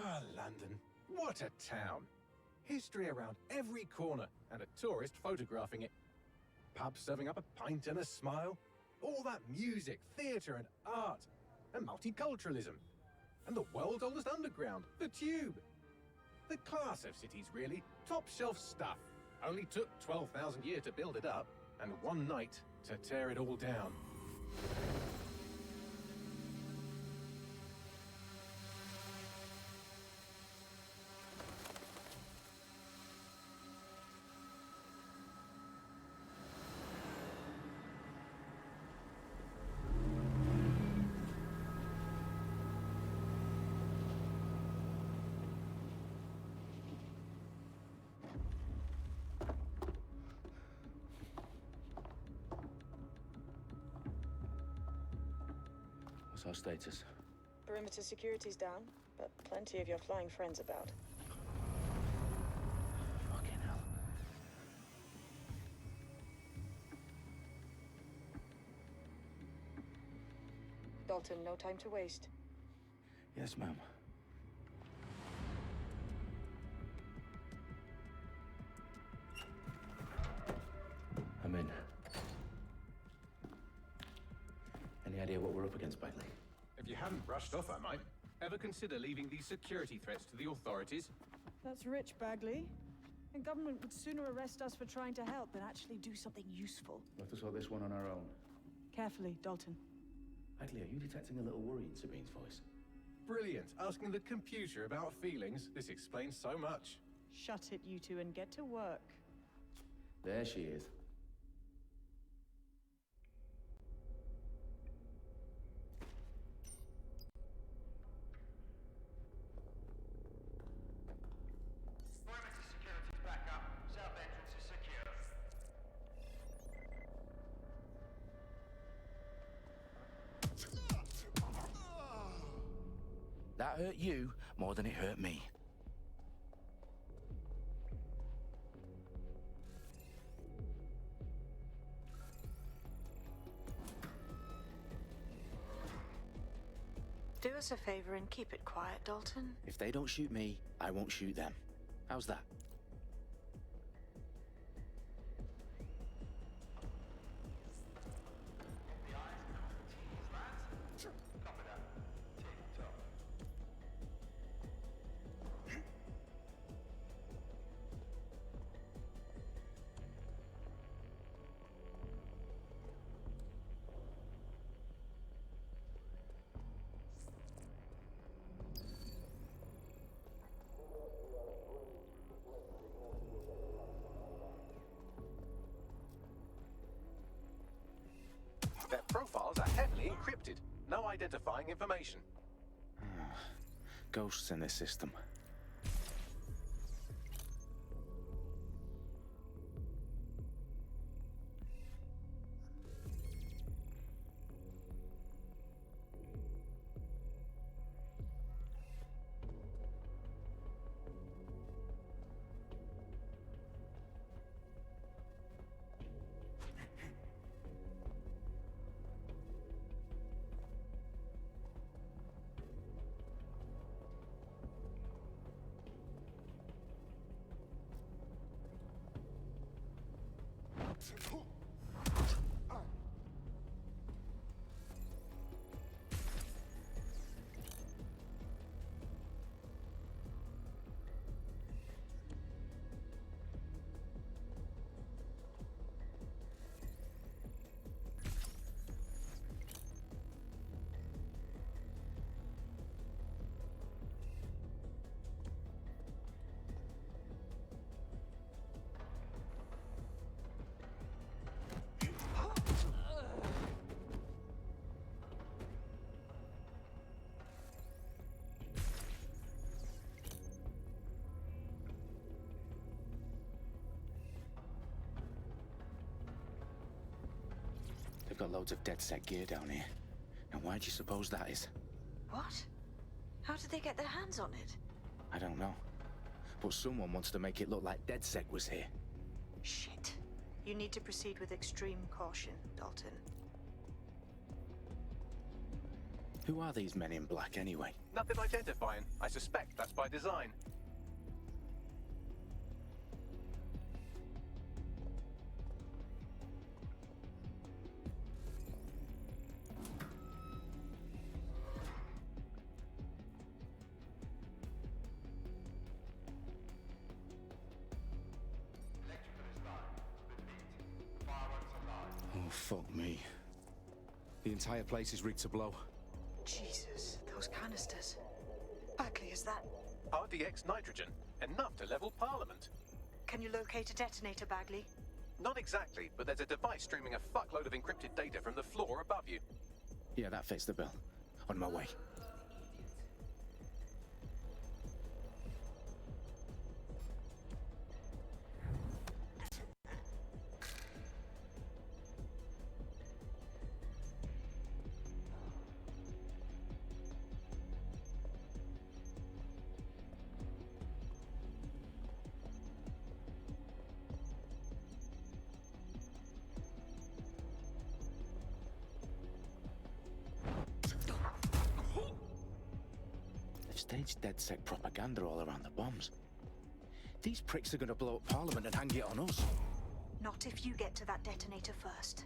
Ah, London. What a town. History around every corner and a tourist photographing it. Pubs serving up a pint and a smile. All that music, theatre and art. And multiculturalism. And the world's oldest underground, the Tube. The class of cities, really. Top shelf stuff. Only took 12,000 years to build it up, and one night to tear it all down. What's our status? Perimeter security's down, but plenty of your flying friends about. Fucking hell. Dalton, no time to waste. Yes, ma'am. I'm in. Any idea what we're up against, Bagley? If you hadn't brushed off, I might. Ever consider leaving these security threats to the authorities? That's rich, Bagley. And government would sooner arrest us for trying to help than actually do something useful. We'll have to sort this one on our own. Carefully, Dalton. Bagley, are you detecting a little worry in Sabine's voice? Brilliant. Asking the computer about feelings. This explains so much. Shut it, you two, and get to work. There she is. Perimeter security's back up. South entrance is secure. That hurt you more than it hurt me. Do us a favor and keep it quiet, Dalton. If they don't shoot me, I won't shoot them. How's that? Copy that. Tick-tock. Their profiles are heavily encrypted. No identifying information. Ghosts in this system. They've got loads of DedSec gear down here. Now why do you suppose that is? What? How did they get their hands on it? I don't know. But someone wants to make it look like DedSec was here. Shit. You need to proceed with extreme caution, Dalton. Who are these men in black anyway? Nothing identifying. I suspect that's by design. Oh, fuck me. The entire place is rigged to blow. Jesus, those canisters. Bagley, is that... RDX nitrogen. Enough to level Parliament. Can you locate a detonator, Bagley? Not exactly, but there's a device streaming a fuckload of encrypted data from the floor above you. Yeah, that fits the bill. On my way. Staged DedSec propaganda all around the bombs. These pricks are gonna blow up Parliament and hang it on us. Not if you get to that detonator first.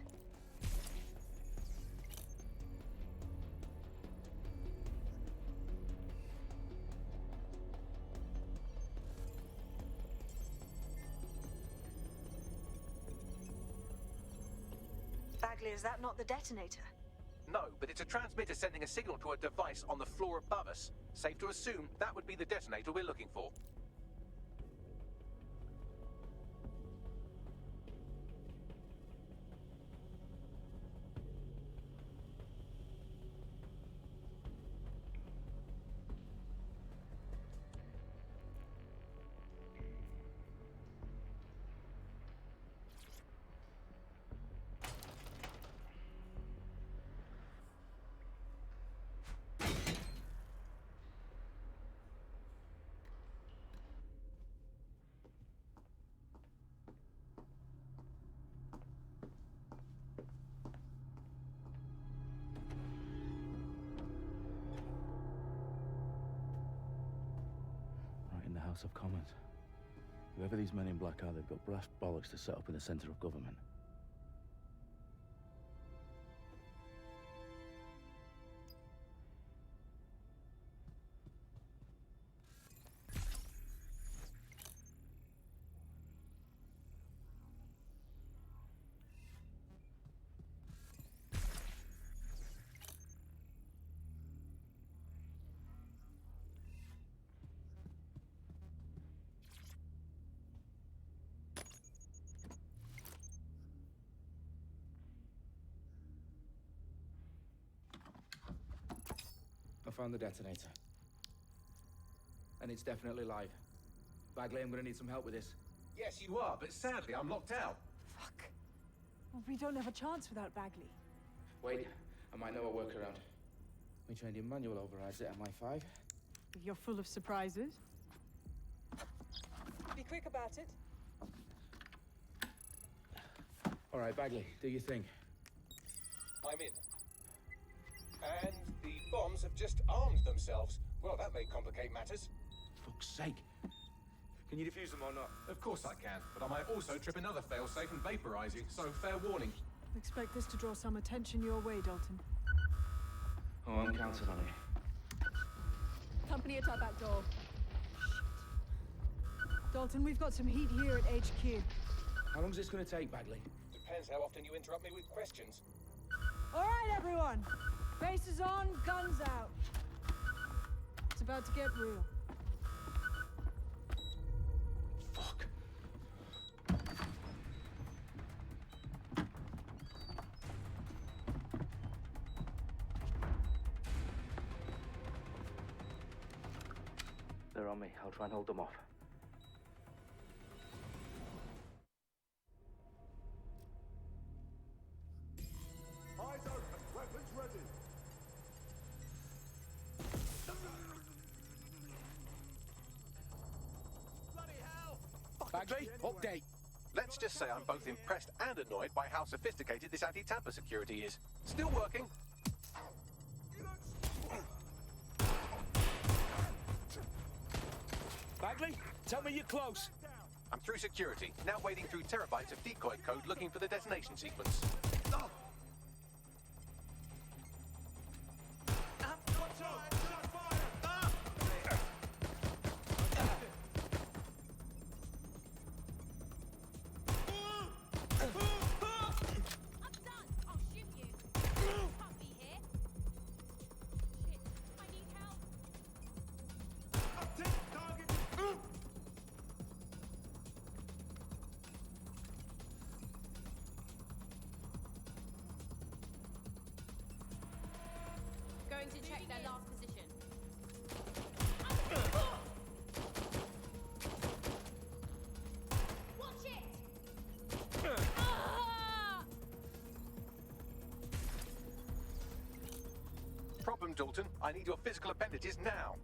Bagley, is that not the detonator? No, but it's a transmitter sending a signal to a device on the floor above us. Safe to assume that would be the detonator we're looking for. In the House of Commons. Whoever these men in black are, they've got brass bollocks to set up in the centre of government. I found the detonator. And it's definitely live. Bagley, I'm gonna need some help with this. Yes, you are, but sadly I'm locked out. Fuck. Well, we don't have a chance without Bagley. Wait, I might know a workaround. We trained in manual overrides at MI5. You're full of surprises. Be quick about it. All right, Bagley, do your thing. I'm in. And the bombs have just armed themselves. Well, that may complicate matters. Fuck's sake. Can you defuse them or not? Of course I can, but I might also trip another failsafe and vaporize you, so fair warning. Expect this to draw some attention your way, Dalton. Oh, I'm counting on it. Company at our back door. Shit. Dalton, we've got some heat here at HQ. How long's this gonna take, Bagley? Depends how often you interrupt me with questions. All right, everyone. Faces on, guns out. It's about to get real. Fuck. They're on me. I'll try and hold them off. Eyes open, weapons ready. Bloody hell! Bagley, update. Let's just say I'm both impressed and annoyed by how sophisticated this anti-tamper security is. Still working. Bagley, tell me you're close. I'm through security, now wading through terabytes of decoy code looking for the detonation sequence. Oh! Going to check their last position. Watch it! Problem, Dalton. I need your physical appendages now.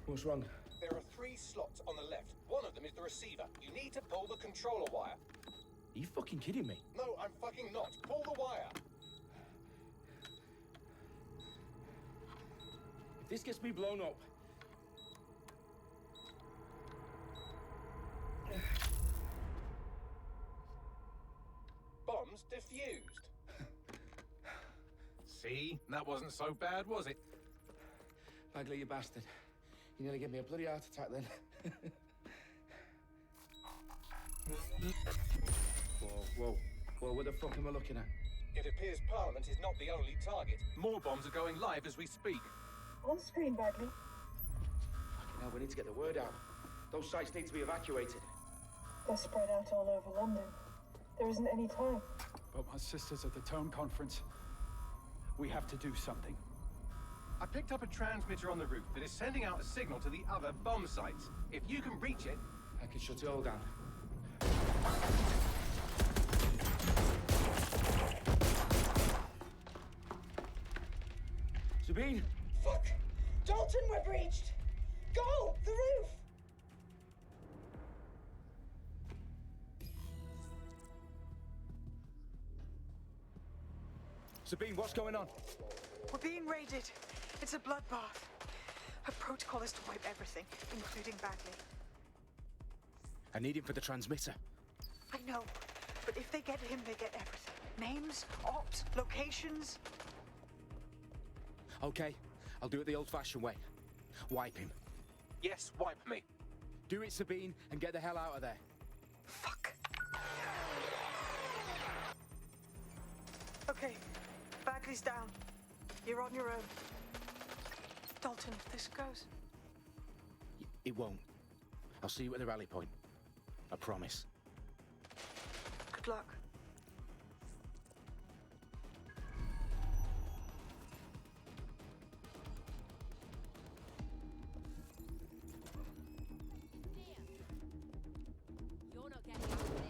What's wrong? There are 3 slots on the left. One of them is the receiver. You need to pull the controller wire. Are you fucking kidding me? No, I'm fucking not. Pull the wire. If this gets me blown up... Bombs defused. See? That wasn't so bad, was it? Bagley, you bastard. You nearly gave me a bloody heart attack then. Whoa, what the fuck am I looking at? It appears Parliament is not the only target. More bombs are going live as we speak. On screen, Bagley. Fucking hell, we need to get the word out. Those sites need to be evacuated. They're spread out all over London. There isn't any time. But my sister's at the town conference. We have to do something. I picked up a transmitter on the roof that is sending out a signal to the other bomb sites. If you can reach it... I can shut it all down. Sabine! Fuck! Dalton, we're breached! Go! The roof! Sabine, what's going on? We're being raided. It's a bloodbath. Her protocol is to wipe everything, including Bagley. I need him for the transmitter. I know, but if they get him, they get everything. Names, ops, locations. Okay, I'll do it the old-fashioned way. Wipe him. Yes, wipe me. Do it, Sabine, and get the hell out of there. Fuck. Okay, Bagley's down. You're on your own. Dalton, if this goes... It won't. I'll see you at the rally point. I promise. Good luck. You're not getting out of this.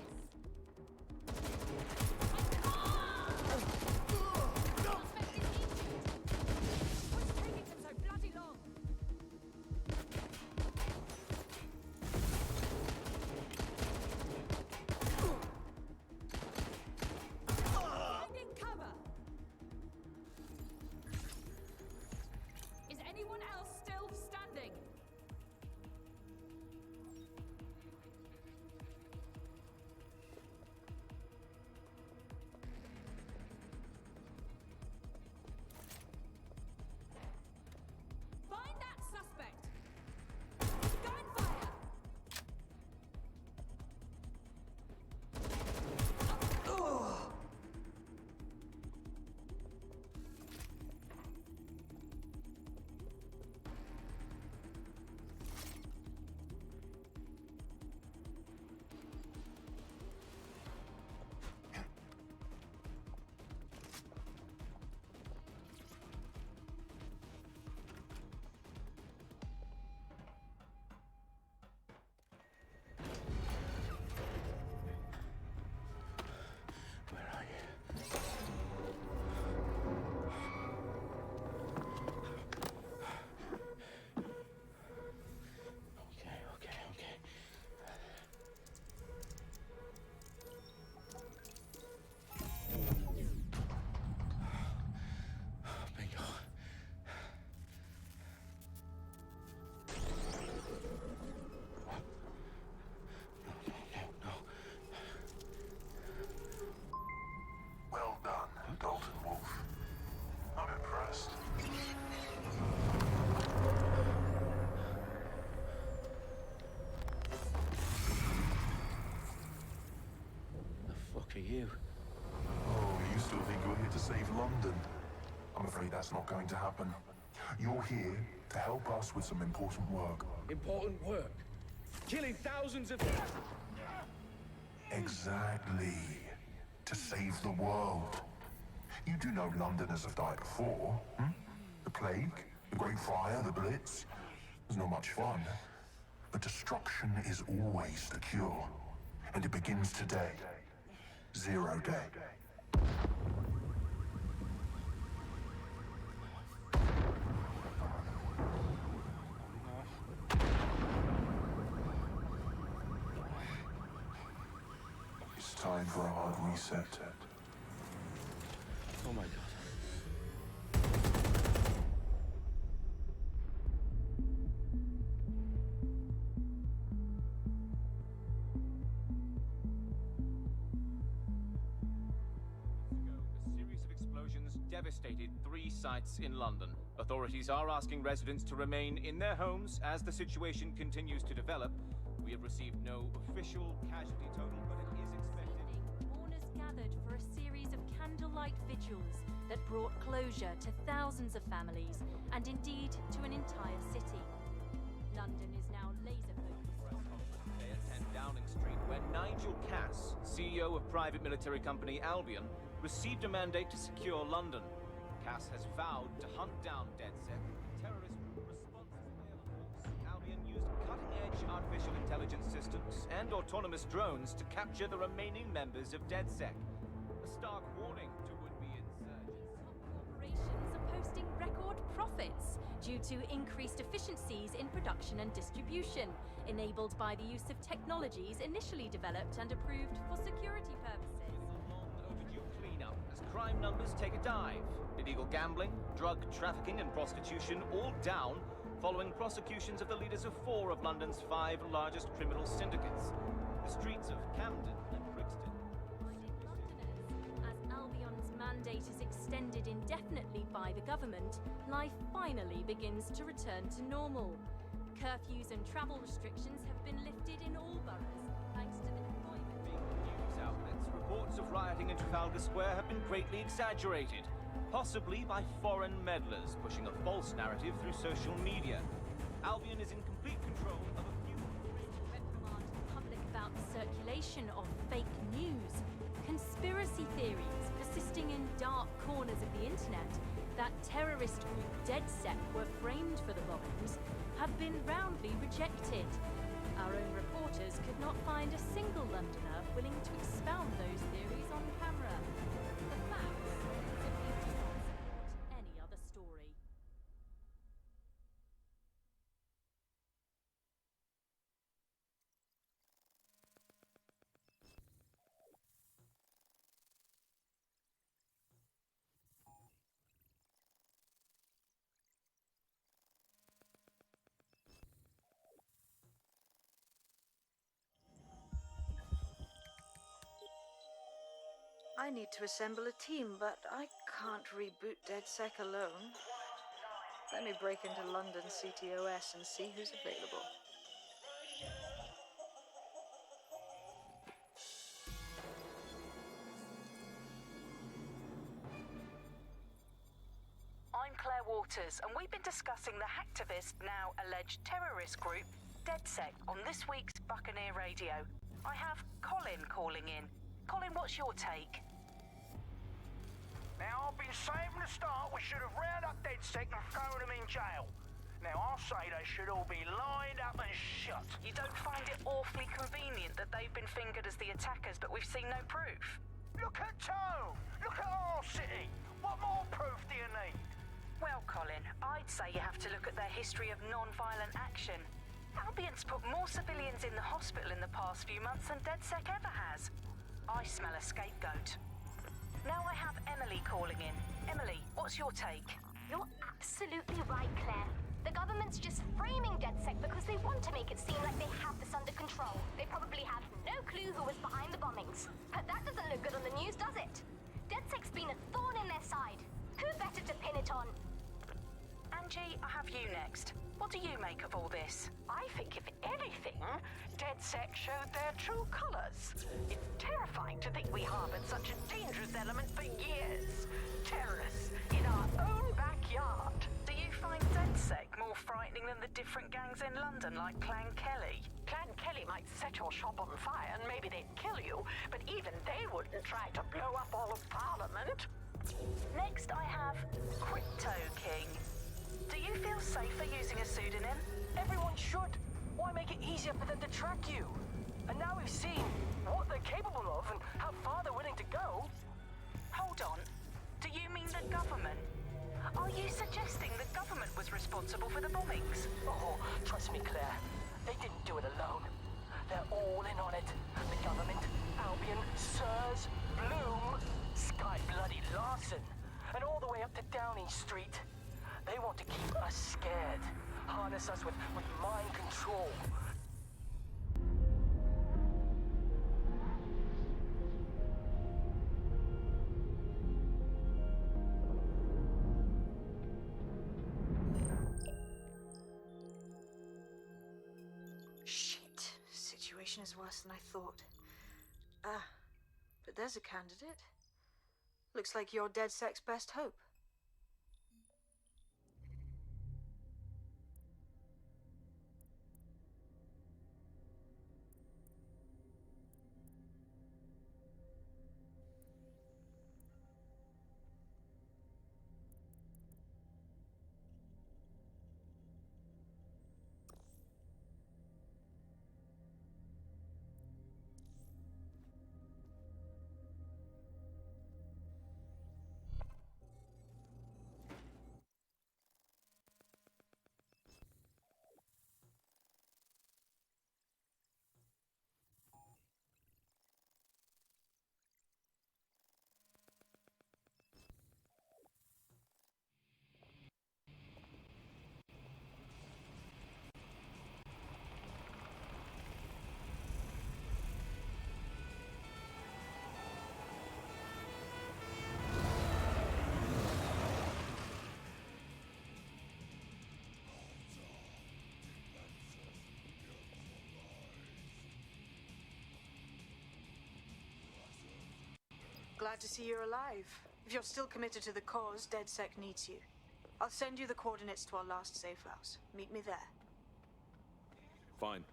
you? Oh, you still think you're here to save London? I'm afraid that's not going to happen. You're here to help us with some important work. Important work. Killing thousands of... Exactly. To save the world. You do know Londoners have died before, hmm? The plague, the Great Fire, the Blitz. It's not much fun. But destruction is always the cure. And it begins today. 0 day. It's time for a hard reset. Oh my God. A series of explosions devastated 3 sites in London. Authorities are asking residents to remain in their homes as the situation continues to develop. We have received no official casualty total, but it is expected. Mourners gathered for a series of candlelight vigils that brought closure to thousands of families and indeed to an entire city. London is now laser-focused. Today at 10 Downing Street, where Nigel Cass, CEO of private military company Albion, received a mandate to secure London. Cass has vowed to hunt down DedSec, terrorist responses. Albion used cutting-edge artificial intelligence systems and autonomous drones to capture the remaining members of DedSec. A stark warning to would-be insurgents. Corporations are posting record profits due to increased efficiencies in production and distribution, enabled by the use of technologies initially developed and approved for security purposes. Overdue cleanup as crime numbers take a dive. Illegal gambling, drug trafficking and prostitution all down following prosecutions of the leaders of 4 of London's 5 largest criminal syndicates. The streets of Camden and Brixton. Londoners, as Albion's mandate is extended indefinitely by the government, life finally begins to return to normal. Curfews and travel restrictions have been lifted in all boroughs, thanks to the deployment. News outlets, reports of rioting in Trafalgar Square have been greatly exaggerated, possibly by foreign meddlers pushing a false narrative through social media. Albion is in complete control of a few... Reprimand the public about the circulation of fake news, conspiracy theories persisting in dark corners of the internet that terrorist group DedSec were framed for the bombings have been roundly rejected. Our own reporters could not find a single Londoner willing to expound those theories on camera. The facts simply do not support any other story. I need to assemble a team, but I can't reboot DedSec alone. Let me break into London CTOS and see who's available. I'm Claire Waters, and we've been discussing the hacktivist, now alleged terrorist group, DedSec, on this week's Buccaneer Radio. I have Colin calling in. Colin, what's your take? Now, I've been saying from the start we should have rounded up DedSec and thrown them in jail. Now, I'll say they should all be lined up and shot. You don't find it awfully convenient that they've been fingered as the attackers, but we've seen no proof? Look at Tone! Look at our city! What more proof do you need? Well, Colin, I'd say you have to look at their history of non-violent action. Albion's put more civilians in the hospital in the past few months than DedSec ever has. I smell a scapegoat. Now I have Emily calling in. Emily, what's your take? You're absolutely right, Claire. The government's just framing DedSec because they want to make it seem like they have this under control. They probably have no clue who was behind the bombings. But that doesn't look good on the news, does it? DedSec's been a thorn in their side. Who better to pin it on? And Angie, I have you next. What do you make of all this? I think, if anything, DedSec showed their true colors. It's terrifying to think we harbored such a dangerous element for years. Terrorists in our own backyard. Do you find DedSec more frightening than the different gangs in London, like Clan Kelly? Clan Kelly might set your shop on fire and maybe they'd kill you, but even they wouldn't try to blow up all of Parliament. Next, I have Crypto King. Do you feel safer using a pseudonym? Everyone should. Why make it easier for them to track you? And now we've seen what they're capable of and how far they're willing to go. Hold on. Do you mean the government? Are you suggesting the government was responsible for the bombings? Oh, trust me, Claire. They didn't do it alone. They're all in on it. The government, Albion, Sirs, Bloom, Sky Bloody Larson, and all the way up to Downing Street. They want to keep us scared, harness us with mind control. Shit. Situation is worse than I thought. But there's a candidate. Looks like you're DedSec's best hope. Glad to see you're alive. If you're still committed to the cause, DedSec needs you. I'll send you the coordinates to our last safe house. Meet me there. Fine.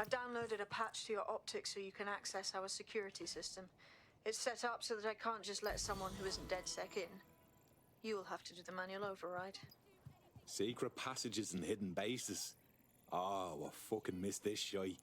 I've downloaded a patch to your optics so you can access our security system. It's set up so that I can't just let someone who isn't DedSec in. You'll have to do the manual override. Secret passages and hidden bases. Oh, I fucking missed this shite.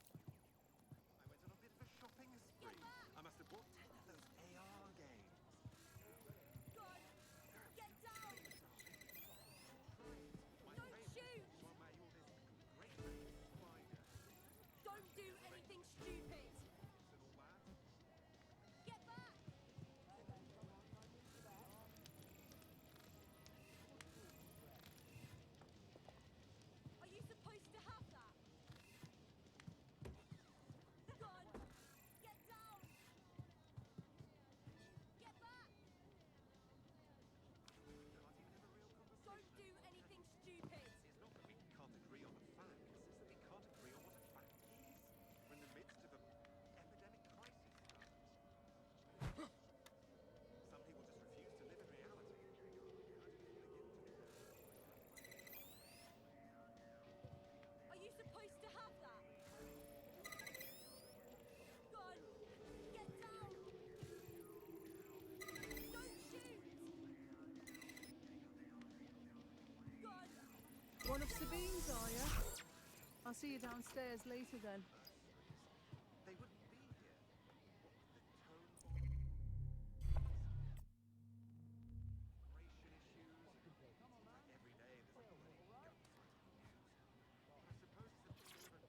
One of Sabine's, are you? I'll see you downstairs later then.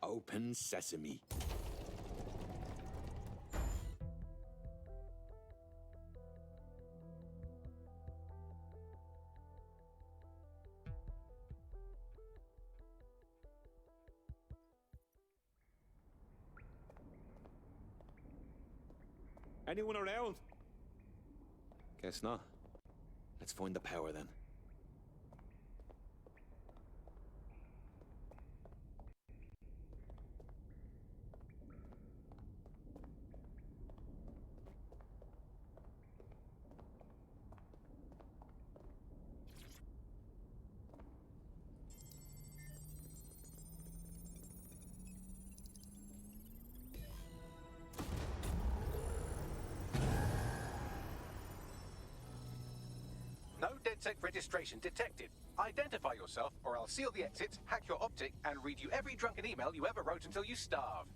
Open sesame. Anyone around? Guess not. Let's find the power then. No DedSec registration detected. Identify yourself, or I'll seal the exits, hack your optic, and read you every drunken email you ever wrote until you starve.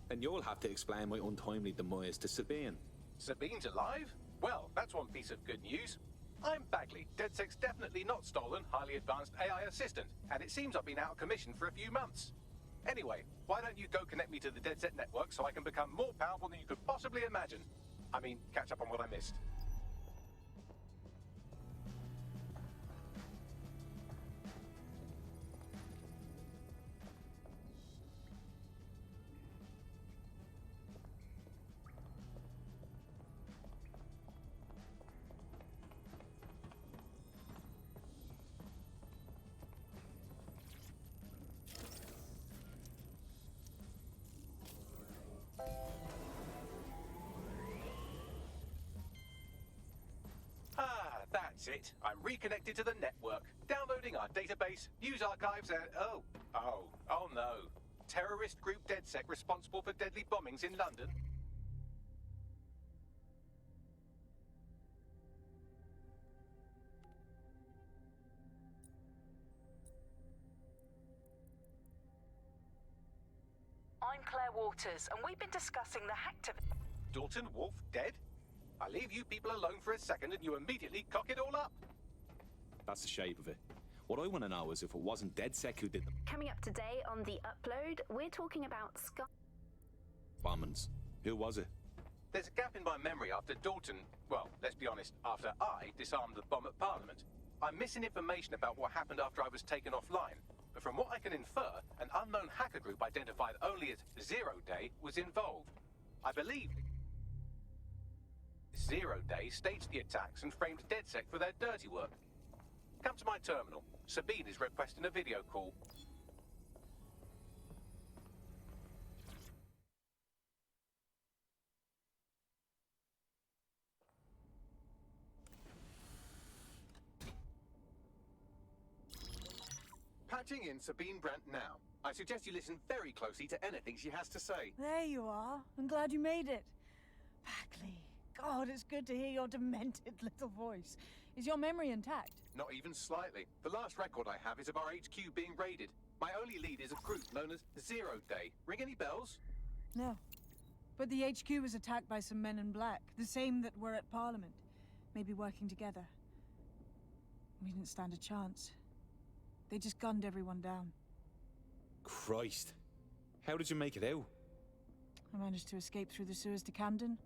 And you'll have to explain my untimely demise to Sabine. Sabine's alive? Well, that's one piece of good news. I'm Bagley, DedSec's definitely not stolen, highly advanced AI assistant, and it seems I've been out of commission for a few months. Anyway, why don't you go connect me to the DedSec network so I can become more powerful than you could possibly imagine? I mean, catch up on what I missed. That's it. I'm reconnected to the network, downloading our database, news archives, and oh no. Terrorist group DedSec responsible for deadly bombings in London? I'm Claire Waters, and we've been discussing the hacktivity. Dalton Wolf dead? I leave you people alone for a second and you immediately cock it all up. That's the shape of it. What I want to know is if it wasn't DedSec who did the Coming up today on The Upload, we're talking about bombings. Who was it? There's a gap in my memory after Dalton, well, let's be honest, after I disarmed the bomb at Parliament. I'm missing information about what happened after I was taken offline. But from what I can infer, an unknown hacker group identified only as Zero Day was involved. I believe Zero Day staged the attacks and framed DedSec for their dirty work. Come to my terminal. Sabine is requesting a video call. Patching in Sabine Brandt now. I suggest you listen very closely to anything she has to say. There you are. I'm glad you made it. Bagley. God, it's good to hear your demented little voice. Is your memory intact? Not even slightly. The last record I have is of our HQ being raided. My only lead is a group known as Zero Day. Ring any bells? No. But the HQ was attacked by some men in black, the same that were at Parliament. Maybe working together. We didn't stand a chance. They just gunned everyone down. Christ. How did you make it out? I managed to escape through the sewers to Camden.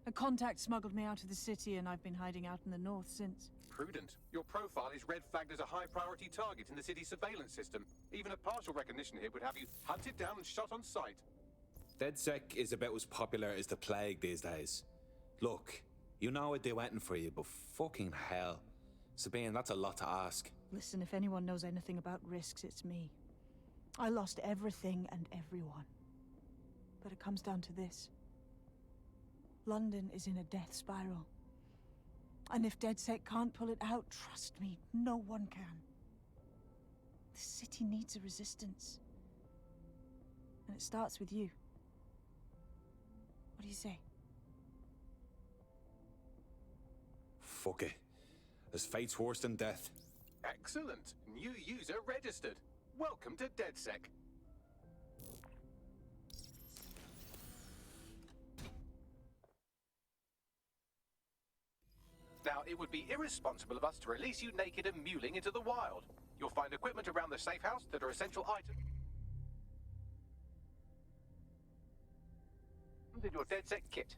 A contact smuggled me out of the city, and I've been hiding out in the north since. Prudent. Your profile is red flagged as a high-priority target in the city's surveillance system. Even a partial recognition hit would have you hunted down and shot on sight. DedSec is about as popular as the plague these days. Look, you know I'd do anything for you, but fucking hell. Sabine, that's a lot to ask. Listen, if anyone knows anything about risks, it's me. I lost everything and everyone. But it comes down to this. London is in a death spiral. And if DedSec can't pull it out, trust me, no one can. The city needs a resistance. And it starts with you. What do you say? Fuck it. As fate's worse than death. Excellent. New user registered. Welcome to DedSec. Now, it would be irresponsible of us to release you naked and mewling into the wild. You'll find equipment around the safe house that are essential items in your DedSec kit.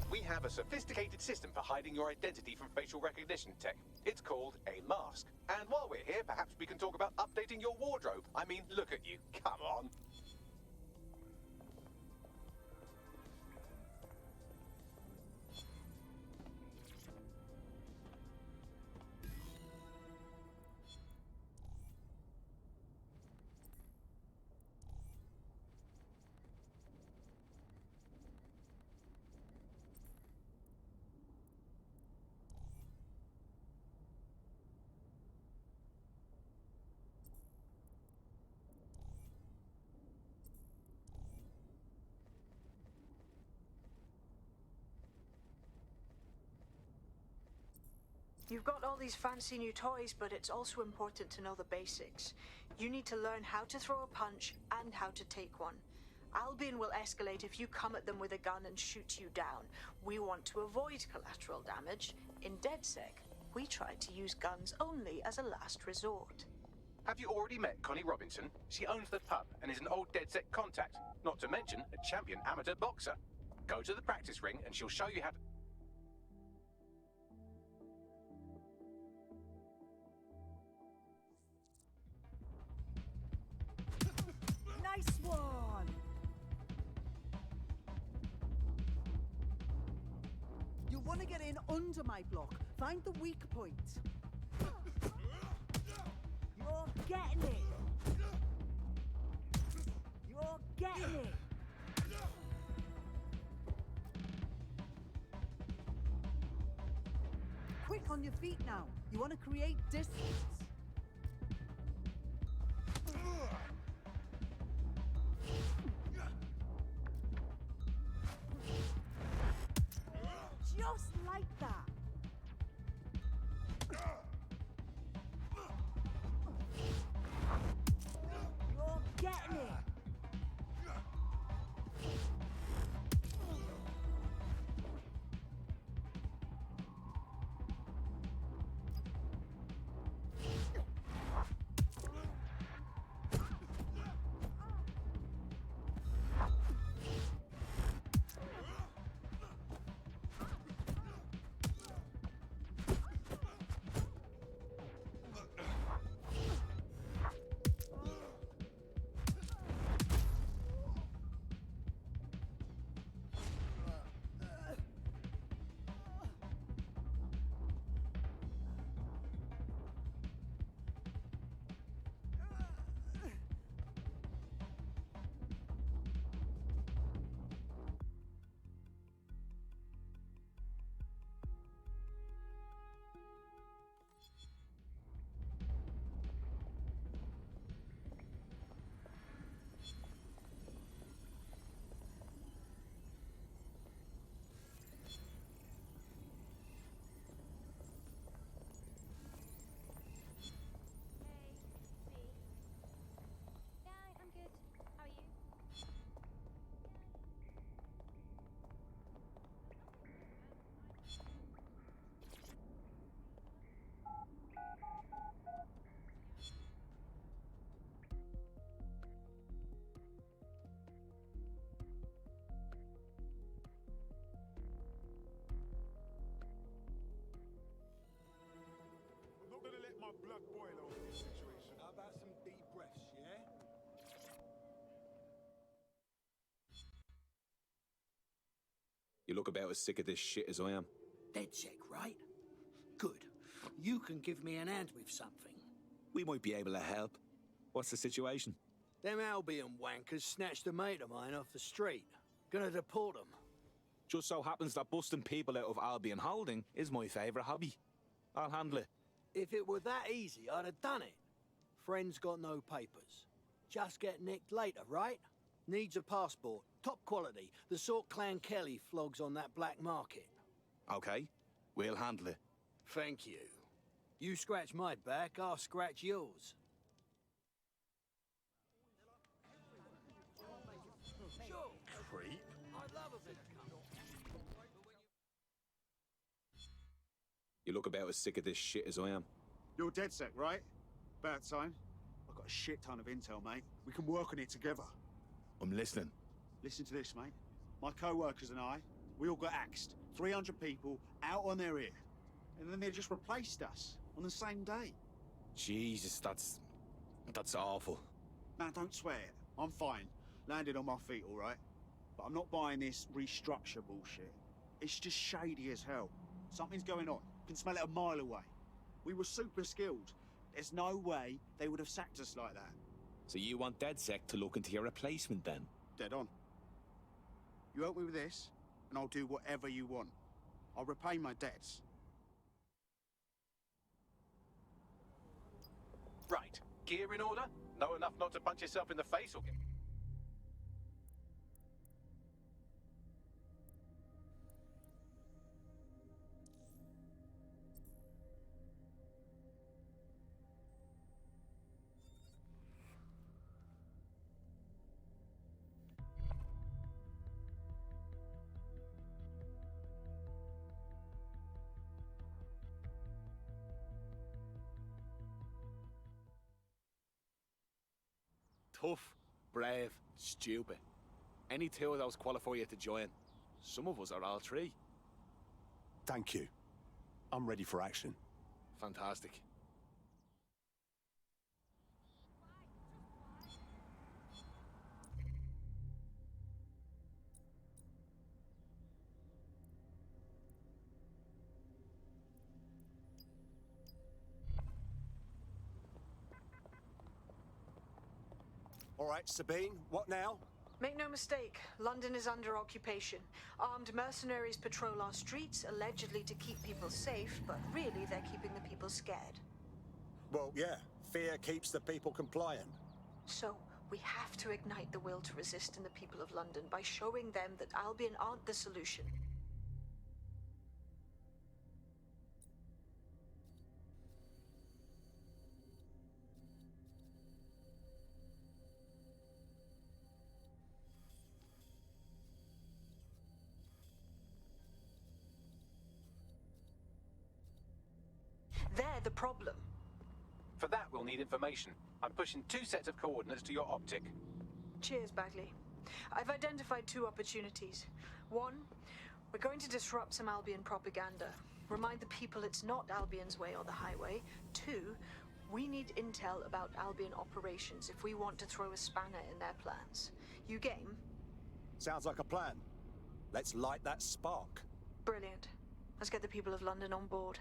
We have a sophisticated system for hiding your identity from facial recognition tech. It's called a mask. And while we're here, perhaps we can talk about updating your wardrobe. I mean, look at you. Come on. You've got all these fancy new toys, but it's also important to know the basics. You need to learn how to throw a punch and how to take one. Albion will escalate if you come at them with a gun and shoot you down. We want to avoid collateral damage. In DedSec, we try to use guns only as a last resort. Have you already met Connie Robinson? She owns the pub and is an old DedSec contact, not to mention a champion amateur boxer. Go to the practice ring and she'll show you how to... Nice one! You want to get in under my block. Find the weak point. You're getting it! You're getting it! Quick on your feet now. You want to create distance. like that. You're getting it. My blood boil over this situation. How about some deep breaths, yeah? You look about as sick of this shit as I am. DedSec, right? Good. You can give me an hand with something. We might be able to help. What's the situation? Them Albion wankers snatched a mate of mine off the street. Gonna deport them. Just so happens that busting people out of Albion Holding is my favourite hobby. I'll handle it. If it were that easy, I'd have done it. Friend's got no papers. Just get nicked later, right? Needs a passport. Top quality. The sort Clan Kelly flogs on that black market. Okay, we'll handle it. Thank you. You scratch my back, I'll scratch yours. Creep. I'd love a bit of You look about as sick of this shit as I am. You're DedSec, right? About time. I've got a shit ton of intel, mate. We can work on it together. I'm listening. Listen to this, mate. My co-workers and I, we all got axed. 300 people out on their ear. And then they just replaced us on the same day. Jesus, that's awful. Now, don't swear. I'm fine. Landed on my feet, all right? But I'm not buying this restructure bullshit. It's just shady as hell. Something's going on. Can smell it a mile away. We were super skilled. There's no way they would have sacked us like that. So you want DedSec to look into your replacement then? Dead on. You help me with this, and I'll do whatever you want. I'll repay my debts. Right. Gear in order? Know enough not to punch yourself in the face or get... Tough, brave, stupid. Any two of those qualify you to join. Some of us are all three. Thank you. I'm ready for action. Fantastic. All right, Sabine, what now? Make no mistake, London is under occupation. Armed mercenaries patrol our streets, allegedly to keep people safe, but really they're keeping the people scared. Well, yeah. Fear keeps the people compliant. So, we have to ignite the will to resist in the people of London by showing them that Albion aren't the solution. They're the problem. For that, we'll need information. I'm pushing 2 sets of coordinates to your optic. Cheers, Bagley. I've identified 2 opportunities. 1, we're going to disrupt some Albion propaganda. Remind the people it's not Albion's way or the highway. 2, we need intel about Albion operations if we want to throw a spanner in their plans. You game? Sounds like a plan. Let's light that spark. Brilliant. Let's get the people of London on board.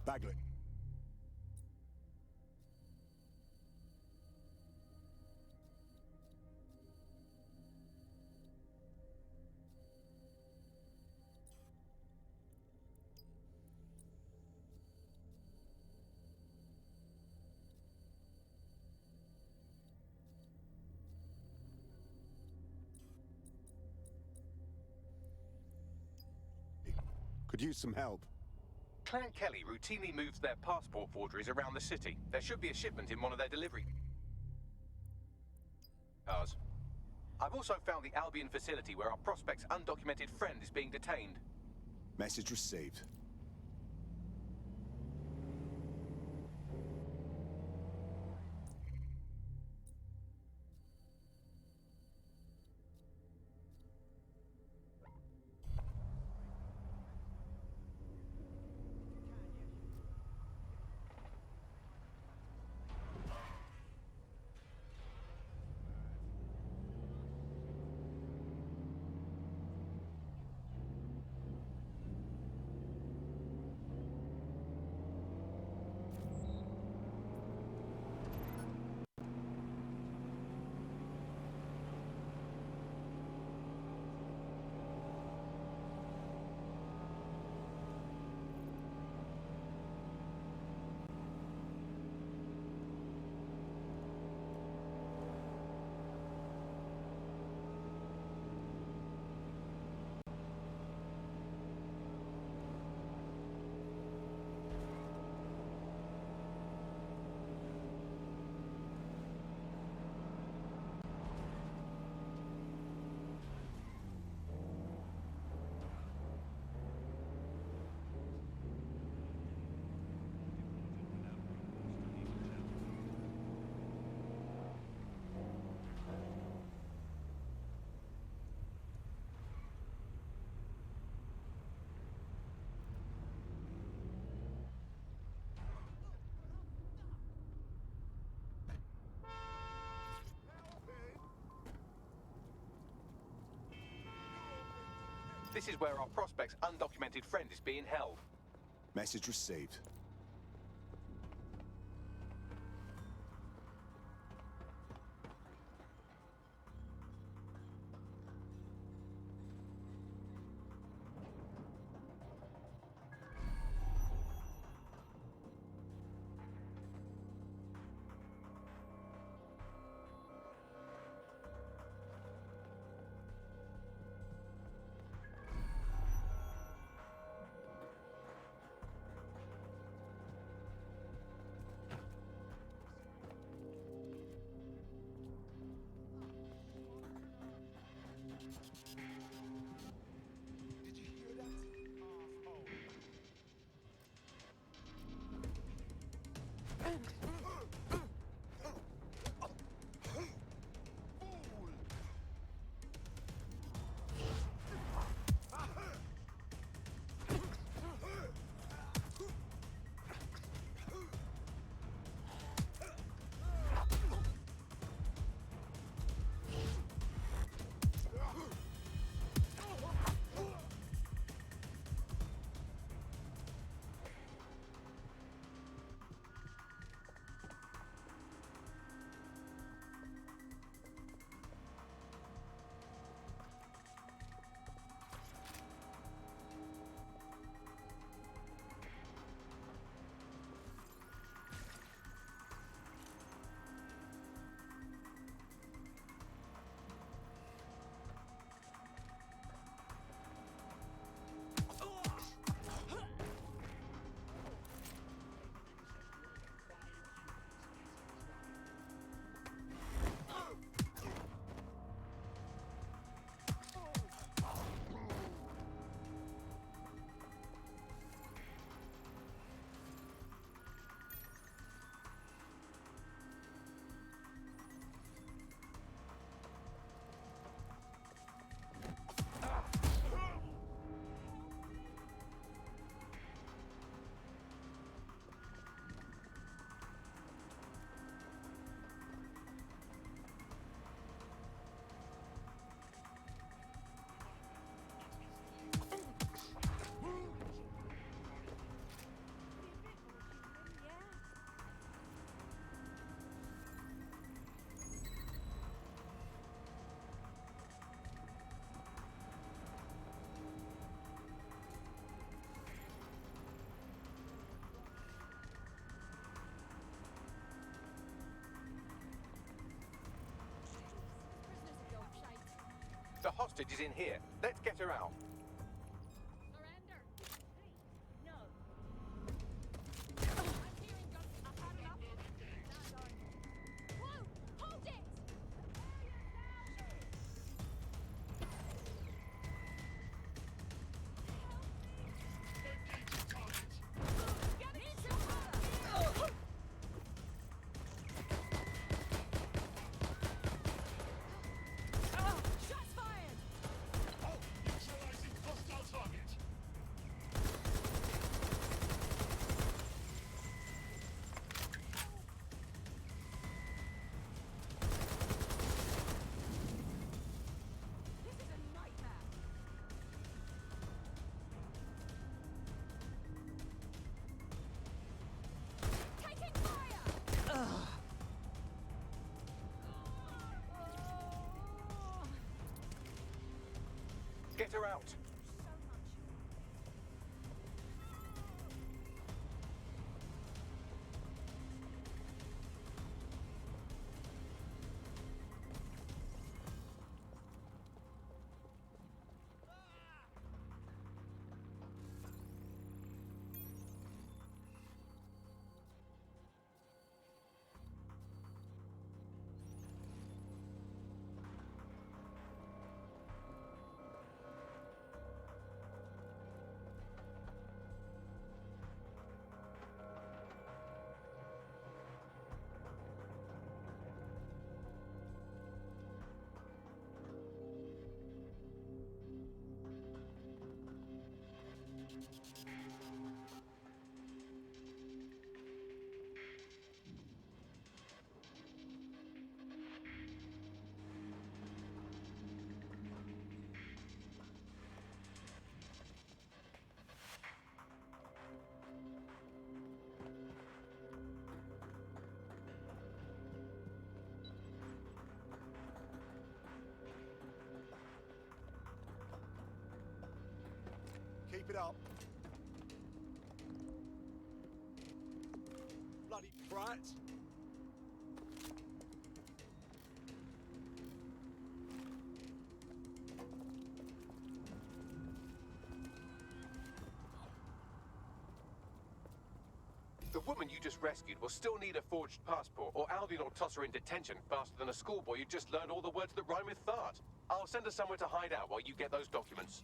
Bagley. Could use some help. Clan Kelly routinely moves their passport forgeries around the city. There should be a shipment in one of their delivery cars. I've also found the Albion facility where our prospect's undocumented friend is being detained. Message received. This is where our prospect's undocumented friend is being held. Message received. hostage is in here. Let's get her out. Get her out. Keep it up. Bloody brat. The woman you just rescued will still need a forged passport, or Albion will toss her in detention faster than a schoolboy who just learned all the words that rhyme with fart. I'll send her somewhere to hide out while you get those documents.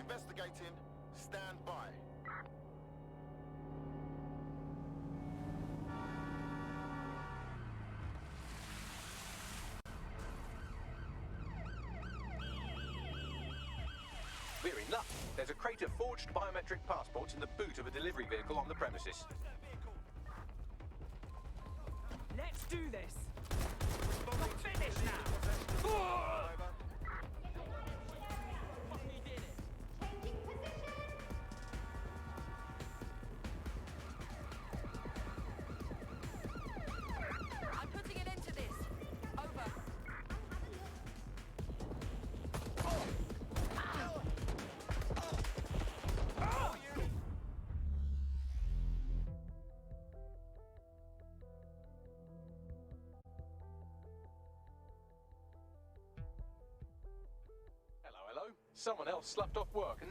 Investigating. Stand by. We're in luck. There's a crate of forged biometric passports in the boot of a delivery vehicle on the premises. Let's do this! We're finished now! I'm putting an end to this. Over. Hello. Someone else slept off work and